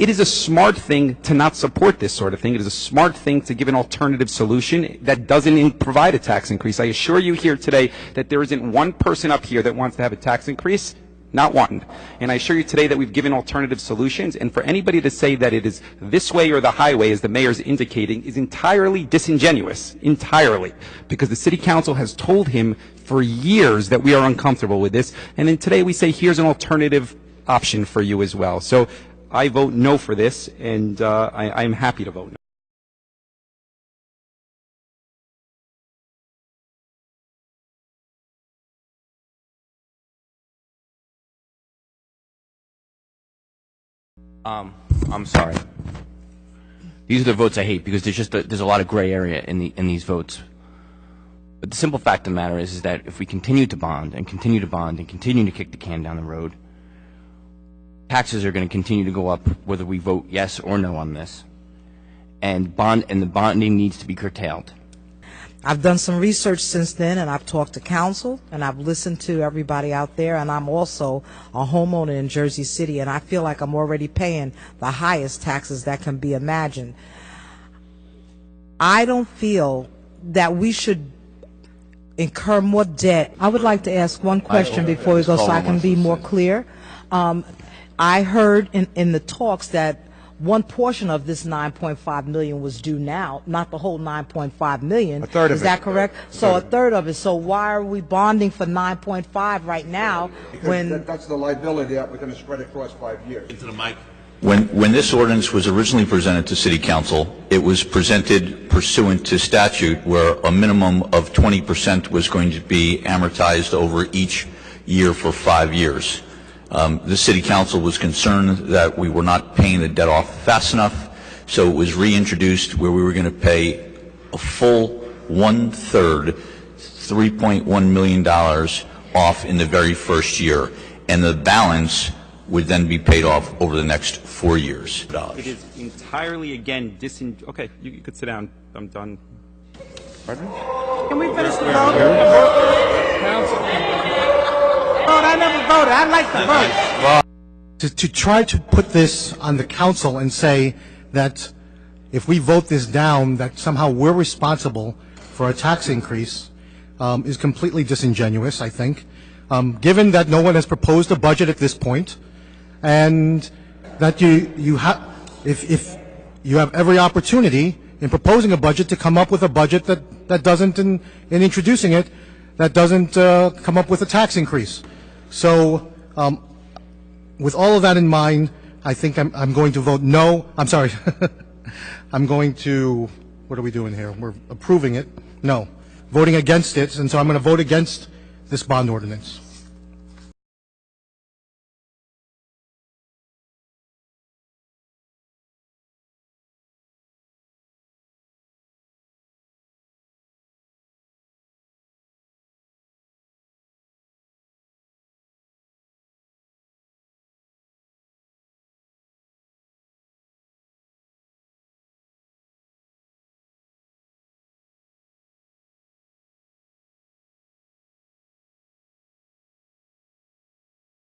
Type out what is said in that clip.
It is a smart thing to not support this sort of thing. It is a smart thing to give an alternative solution that doesn't provide a tax increase. I assure you here today that there isn't one person up here that wants to have a tax increase. Not one. And I assure you today that we've given alternative solutions, and for anybody to say that it is this way or the highway, as the mayor's indicating, is entirely disingenuous. Entirely. Because the city council has told him for years that we are uncomfortable with this, and then today we say here's an alternative option for you as well. So I vote no for this, and I'm happy to vote no. I'm sorry. These are the votes I hate because there's a lot of gray area in these votes. But the simple fact of the matter is that if we continue to bond and continue to bond and continue to kick the can down the road, taxes are going to continue to go up whether we vote yes or no on this, and the bonding needs to be curtailed. I've done some research since then, and I've talked to council, and I've listened to everybody out there, and I'm also a homeowner in Jersey City, and I feel like I'm already paying the highest taxes that can be imagined. I don't feel that we should incur more debt. I would like to ask one question before we go so I can be more clear. I heard in the talks that one portion of this $9.5 million was due now, not the whole $9.5 million. A third of it. Is that correct? So a third of it. So why are we bonding for $9.5 right now when That's the liability that we're going to spread across 5 years. Into the mic. When this ordinance was originally presented to City Council, it was presented pursuant to statute where a minimum of 20% was going to be amortized over each year for 5 years. The City Council was concerned that we were not paying the debt off fast enough, so it was reintroduced where we were going to pay a full 1/3, $3.1 million off in the very first year, and the balance would then be paid off over the next 4 years. It is entirely, again, okay, you could sit down. I'm done. Pardon? Can we finish the vote? I never voted. I'd like to vote. To try to put this on the council and say that if we vote this down, that somehow we're responsible for a tax increase is completely disingenuous, I think, given that no one has proposed a budget at this point, and that if you have every opportunity in proposing a budget to come up with a budget that doesn't, in introducing it, that doesn't come up with a tax increase. So with all of that in mind, I think I'm going to vote no. I'm sorry. I'm going to, what are we doing here? We're approving it. No. Voting against it, and so I'm going to vote against this bond ordinance.